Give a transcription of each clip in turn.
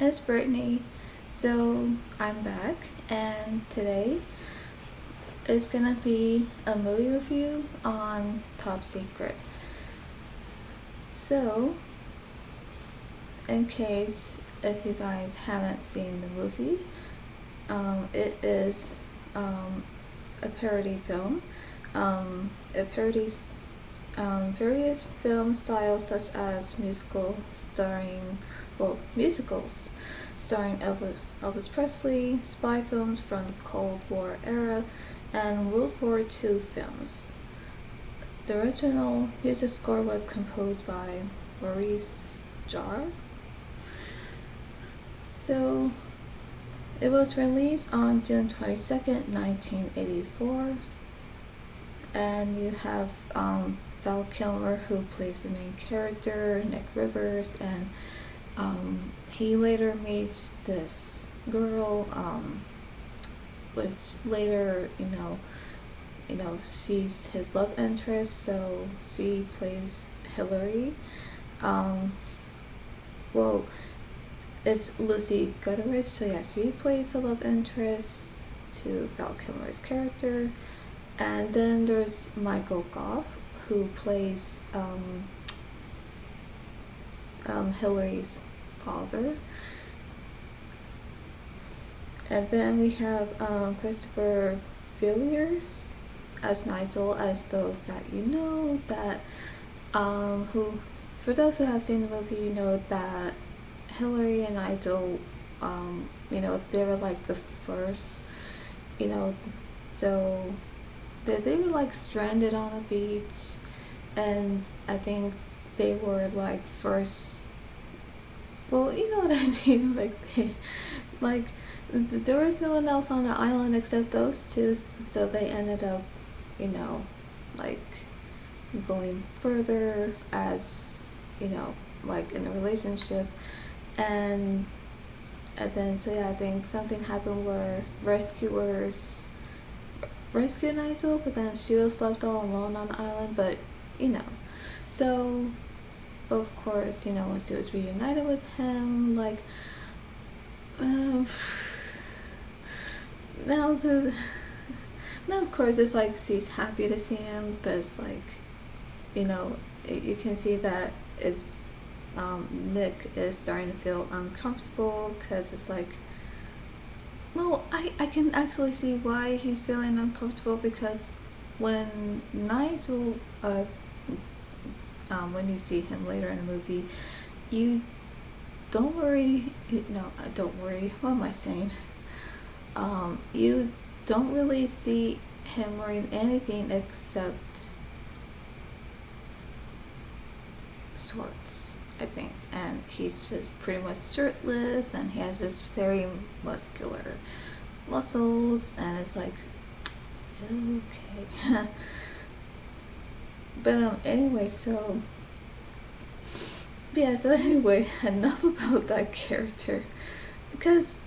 it's Brittany. So I'm back, and today is gonna be a movie review on Top Secret. So, in case if you guys haven't seen the movie, it is a parody film. It parodies various film styles such as musicals starring Elvis Presley, spy films from the Cold War era, and World War II films. The original music score was composed by Maurice Jarre. So it was released on June 22nd, 1984, and you have Val Kilmer, who plays the main character, Nick Rivers, and he later meets this girl, which later, she's his love interest, so she plays Hillary. Well, it's Lucy Gutteridge, so yeah, she plays the love interest to Val Kilmer's character. And then there's Michael Goff, who plays Hillary's father. And then we have Christopher Villiers as Nigel, as those that that who, for those who have seen the movie, that Hillary and Nigel, they were like the first, so they were like stranded on a beach, and I think they were like first, well, you know what I mean, like there was no one else on the island except those two, so they ended up, like going further as, like in a relationship, and then so yeah, I think something happened where rescuers rescued Nigel, but then she was left all alone on the island. But so of course, when she was reunited with him, like now of course it's like she's happy to see him, but it's like you can see that if Nick is starting to feel uncomfortable, because it's like, well, I can actually see why he's feeling uncomfortable, because when Nigel, when you see him later in the movie, you don't worry, don't worry, what am I saying? You don't really see him wearing anything except shorts, I think, and he's just pretty much shirtless, and he has this very muscular muscles, and it's like, okay. But anyway, so yeah, so anyway, enough about that character, because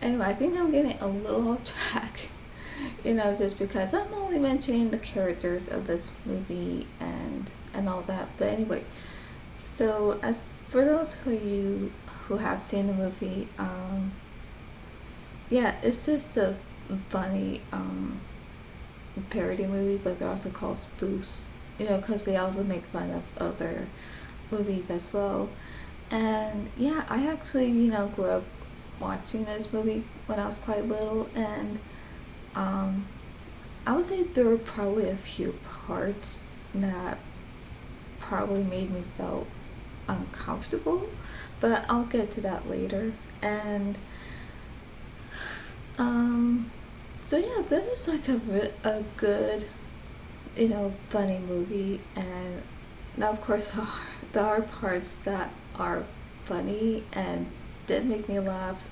anyway, I think I'm getting a little off track, just because I'm only mentioning the characters of this movie and all that. But anyway, so as for those who have seen the movie, yeah, it's just a funny parody movie, but they're also called spoofs, because they also make fun of other movies as well. And yeah, I actually, grew up watching this movie when I was quite little, and I would say there were probably a few parts that probably made me feel uncomfortable, but I'll get to that later. And so yeah, this is like a good, funny movie. And now of course there are parts that are funny and did make me laugh.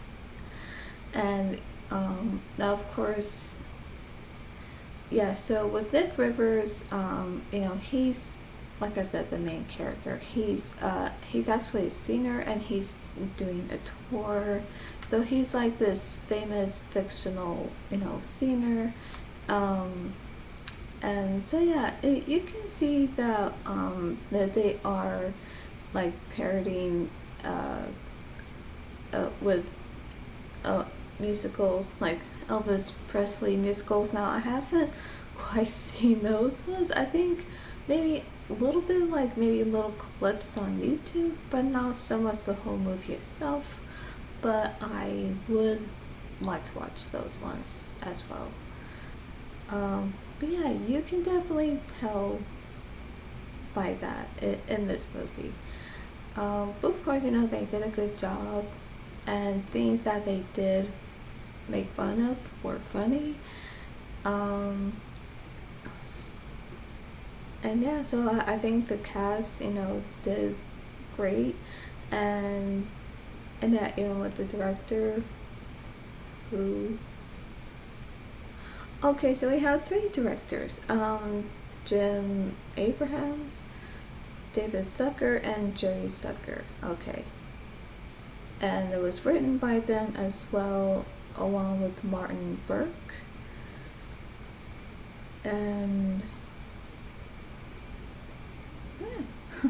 And now of course, yeah, so with Nick Rivers, he's, like I said, the main character. He's actually a singer, and he's doing a tour. So he's like this famous fictional, singer. And so yeah, you can see that that they are like parodying with musicals, like Elvis Presley musicals. Now I haven't quite seen those ones. I think maybe a little bit, like maybe little clips on YouTube, but not so much the whole movie itself. But I would like to watch those ones as well. But yeah, you can definitely tell by that in this movie. But of course, they did a good job, and things that they did make fun of were funny. Um, and yeah, so I think the cast, did great, and that, with the director, who. Okay, so we have three directors. Jim Abrahams, David Zucker, and Jerry Zucker. Okay. And it was written by them as well, along with Martin Burke. And yeah.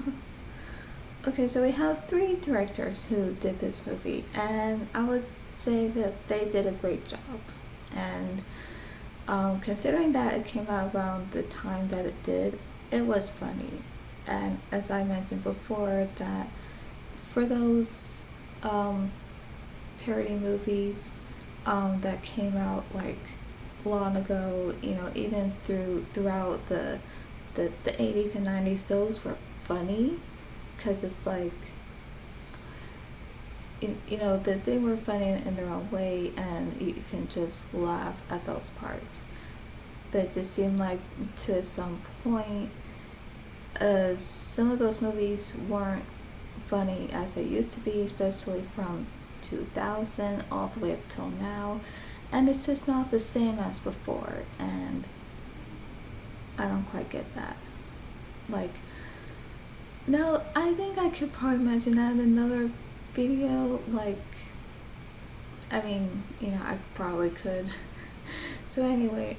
Okay, so we have three directors who did this movie, and I would say that they did a great job. And considering that it came out around the time that it did, it was funny. And as I mentioned before, that for those parody movies that came out like long ago, even throughout the 80s and 90s, those were funny, because it's like, that they were funny in their own way, and you can just laugh at those parts. But it just seemed like to some point, some of those movies weren't funny as they used to be, especially from 2000 all the way up till now, and it's just not the same as before, and I don't quite get that. Like, now I think I could probably mention that in another video, like, I mean, I probably could. So anyway,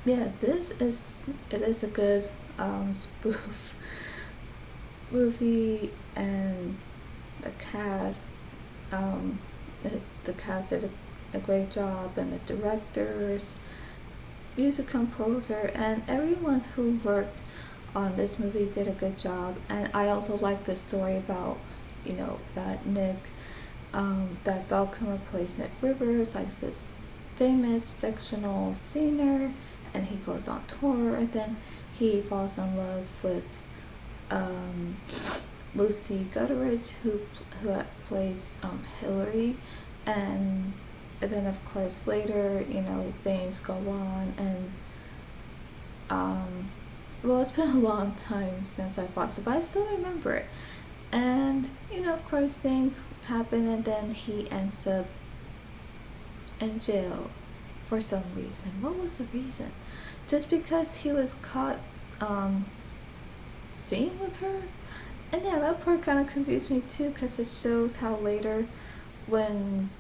yeah, it is a good spoof movie, and the cast, the cast did a great job, and the directors, music composer, and everyone who worked on this movie did a good job. And I also like the story about, that Nick, that Val Kilmer plays Nick Rivers, like this famous fictional singer, and he goes on tour, and then he falls in love with Lucy Gutteridge, who plays Hillary, and then of course later, things go on, and well, it's been a long time since I watched it, but I still remember it. And of course things happen, and then he ends up in jail for some reason. What was the reason? Just because he was caught seen with her? And yeah, that part kind of confused me too, because it shows how later, when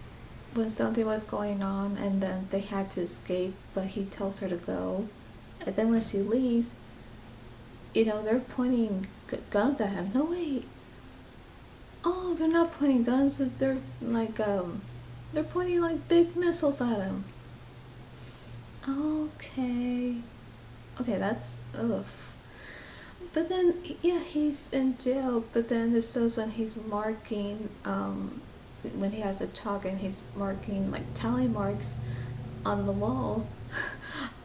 something was going on and then they had to escape, but he tells her to go, and then when she leaves, they're pointing guns at him. No, wait. Oh, they're not pointing guns. They're like they're pointing like big missiles at him. Okay, that's ugh. But then, yeah, he's in jail. But then this shows when he's marking, when he has a chalk and he's marking like tally marks on the wall.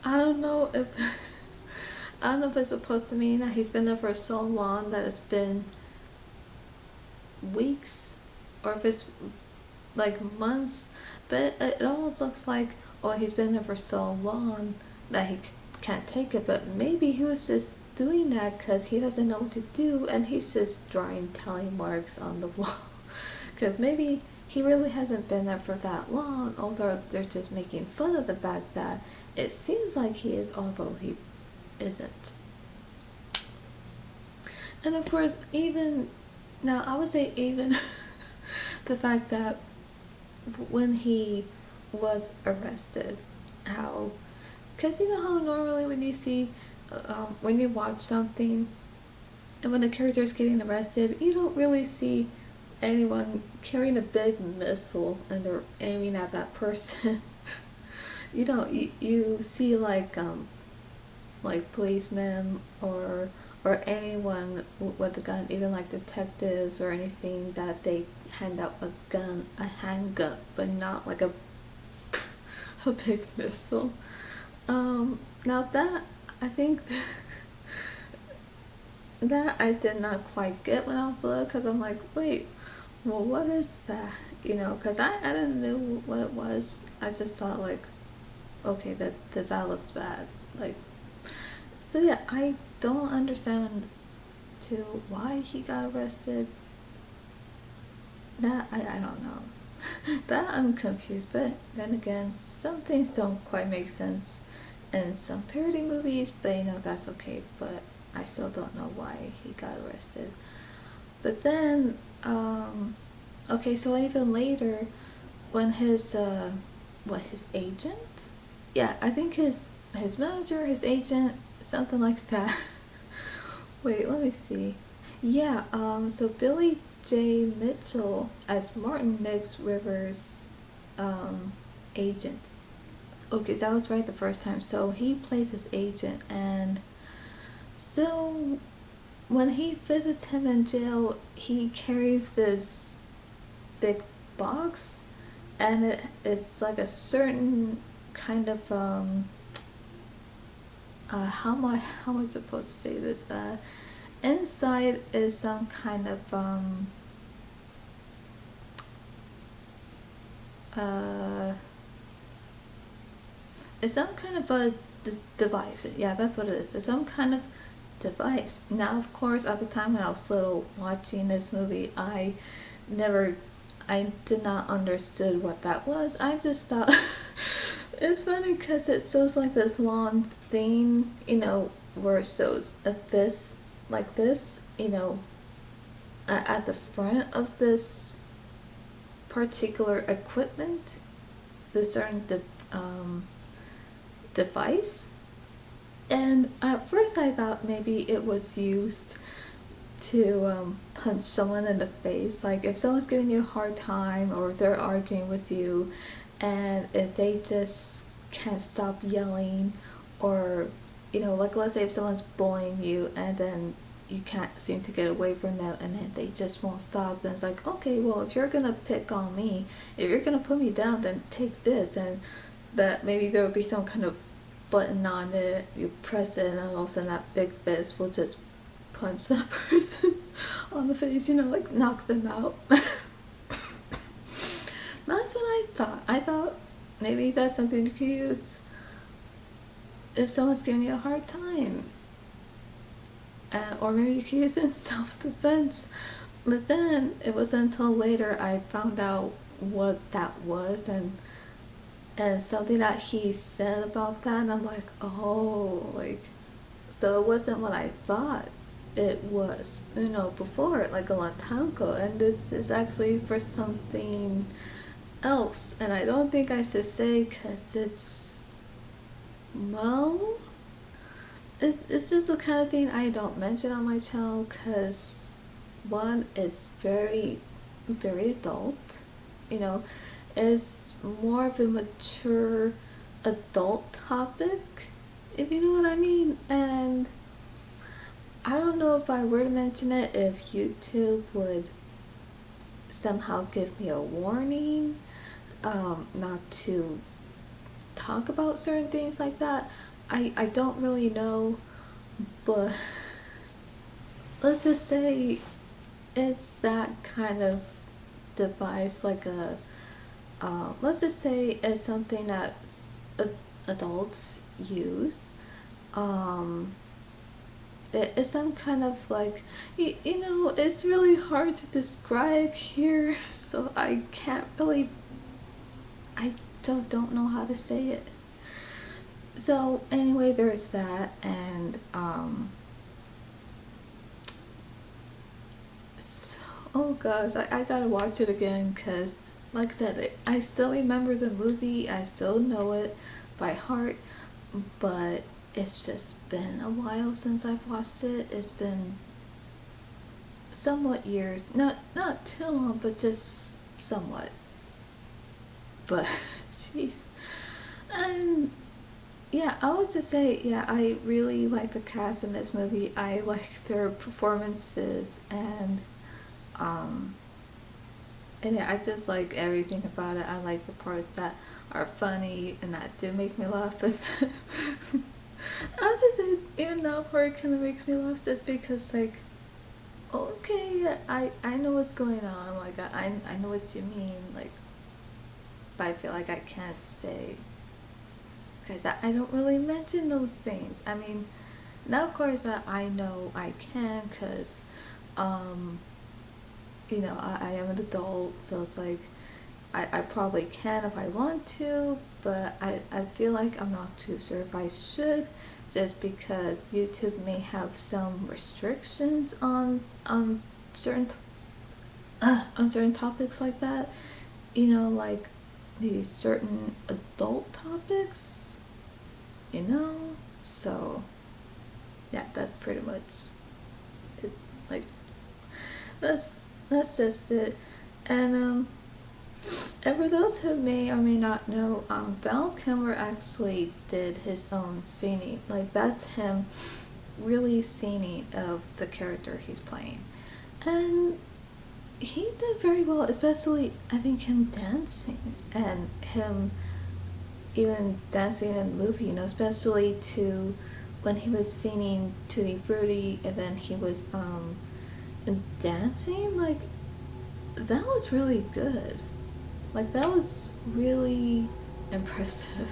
I don't know if it's supposed to mean that he's been there for so long that it's been weeks, or if it's like months. But it almost looks like, oh, he's been there for so long that he can't take it. But maybe he was just doing that because he doesn't know what to do, and he's just drawing tally marks on the wall. Because maybe he really hasn't been there for that long, although they're just making fun of the fact that it seems like he is, although he isn't. And of course, even now, I would say even the fact that when he was arrested, how, because how normally when you see, when you watch something And when the character is getting arrested, you don't really see anyone carrying a big missile and they're aiming at that person. You don't. You see like policemen or anyone with a gun, even like detectives or anything, that they hand out a gun, a handgun, but not like a big missile. Now that I think that I did not quite get when I was little, because I'm like, wait, well, what is that? You know, because I didn't know what it was. I just thought like, okay, that looks bad. Like, so yeah, I don't understand to why he got arrested. That I don't know. That I'm confused, but then again, some things don't quite make sense in some parody movies, but you know, that's okay. But I still don't know why he got arrested. But then, okay, so even later, when his agent? Yeah, I think his manager, his agent, something like that. Wait, let me see. Yeah, so Billy J. Mitchell as Martin Nix Rivers' agent. Okay, so I was right the first time. So he plays his agent, and so when he visits him in jail, he carries this big box, and it's like a certain kind of how am I supposed to say this? Inside is some kind of uh it's some kind of a device. Yeah, that's what it is. It's some kind of device. Now, of course, at the time when I was little watching this movie, never, I did not understood what that was. I just thought it's funny because it shows like this long thing, you know, where it shows a fist like this, you know, at the front of this particular equipment, this certain device. And at first I thought maybe it was used to punch someone in the face. Like if someone's giving you a hard time or if they're arguing with you, and if they just can't stop yelling, or you know, like let's say if someone's bullying you and then you can't seem to get away from them and then they just won't stop, then it's like, okay, well, if you're gonna pick on me, if you're gonna put me down, then take this. And that maybe there will be some kind of button on it, you press it, and then all of a sudden that big fist will just punch that person on the face, you know, like knock them out. That's what I thought. I thought maybe that's something you could use if someone's giving you a hard time. Or maybe you could use it in self-defense. But then it wasn't until later I found out what that was, and something that he said about that, and I'm like, oh, like, so it wasn't what I thought it was, you know, before, like a long time ago, and this is actually for something else, and I don't think I should say because it's, well, it's just the kind of thing I don't mention on my channel because, one, it's very, very adult, you know, it's more of a mature adult topic, if you know what I mean. And I don't know if I were to mention it, if YouTube would somehow give me a warning, not to talk about certain things like that. I don't really know, but let's just say it's that kind of device, like a let's just say it's something that adults use. It's some kind of like, you know, it's really hard to describe here, so I can't really, I don't know how to say it. So anyway, there's that, and so, oh gosh, I gotta watch it again because, like I said, I still remember the movie, I still know it by heart, but it's just been a while since I've watched it. It's been somewhat years, not too long, but just somewhat. But jeez, and yeah, I would just say, yeah, I really like the cast in this movie. I like their performances, um, and yeah, I just like everything about it. I like the parts that are funny and that do make me laugh, but I was just saying, even that part kind of makes me laugh just because, like, okay, yeah, I know what's going on. Like, I know what you mean. Like, but I feel like I can't say because I don't really mention those things. I mean, now of course I know I can because, um, I am an adult, so it's like I probably can if I want to, but I feel like I'm not too sure if I should, just because YouTube may have some restrictions certain on certain topics like that. Like these certain adult topics. You know, so yeah, that's pretty much it. Like that's just it. And and for those who may or may not know, Val Kilmer actually did his own singing. Like, that's him really singing of the character he's playing. And he did very well, especially, I think, him dancing and him even dancing in the movie, especially to when he was singing Tutti Frutti and then he was dancing, like, that was really good. Like, that was really impressive.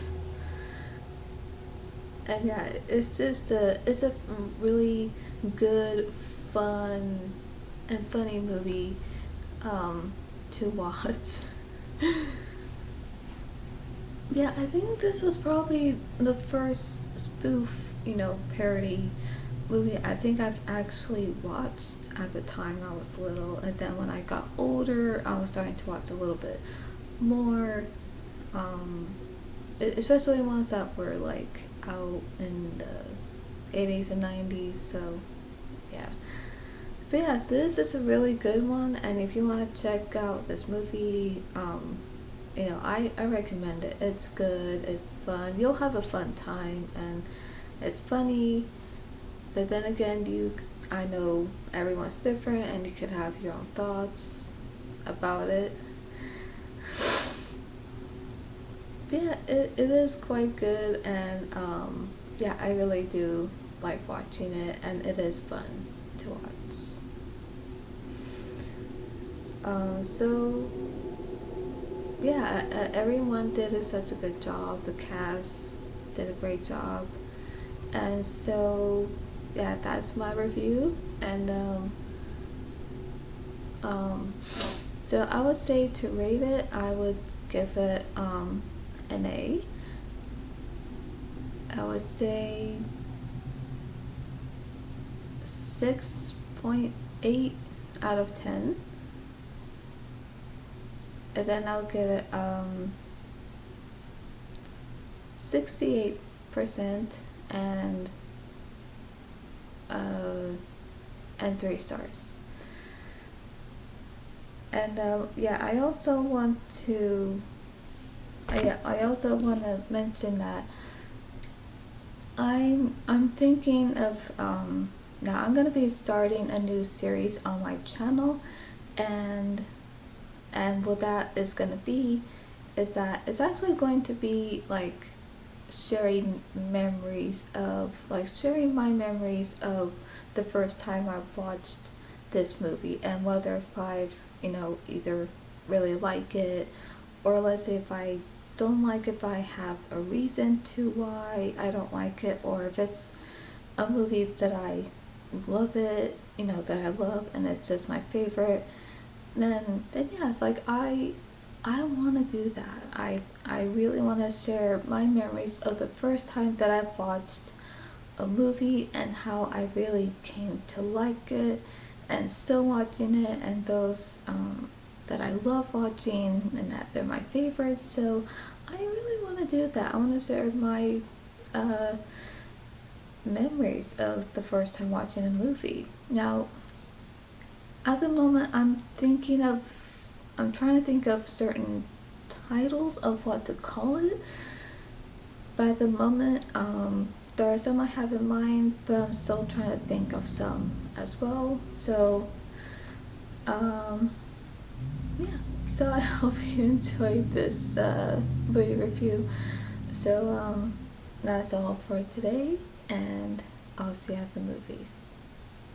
And yeah, it's a really good, fun, and funny movie to watch. Yeah, I think this was probably the first spoof, parody movie I think I've actually watched at the time I was little, and then when I got older, I was starting to watch a little bit more, um, especially ones that were like out in the 80s and 90s. So yeah, but yeah, this is a really good one, and if you want to check out this movie, I recommend it. It's good, it's fun, you'll have a fun time, and it's funny, but then again, I know everyone's different, and you could have your own thoughts about it. But yeah, it is quite good, and yeah, I really do like watching it, and it is fun to watch. So yeah, everyone did such a good job. The cast did a great job, and so yeah, that's my review. And um, so I would say, to rate it, I would give it an A. I would say 6.8 out of 10. And then I'll give it 68% and 3 stars. And yeah, I also want to mention that I'm thinking of now I'm gonna be starting a new series on my channel, and what that is gonna be is that it's actually going to be like sharing my memories of the first time I've watched this movie, and whether if I've either really like it, or let's say if I don't like it but I have a reason to why I don't like it, or if it's a movie that I love that I love and it's just my favorite, then yeah, it's like I want to do that. I really want to share my memories of the first time that I've watched a movie, and how I really came to like it and still watching it, and those that I love watching and that they're my favorites. So I really want to do that. I want to share my memories of the first time watching a movie. Now, At the moment, I'm trying to think of certain titles of what to call it. But at the moment, there are some I have in mind, but I'm still trying to think of some as well. So, um, yeah. So I hope you enjoyed this movie review. So, that's all for today, and I'll see you at the movies.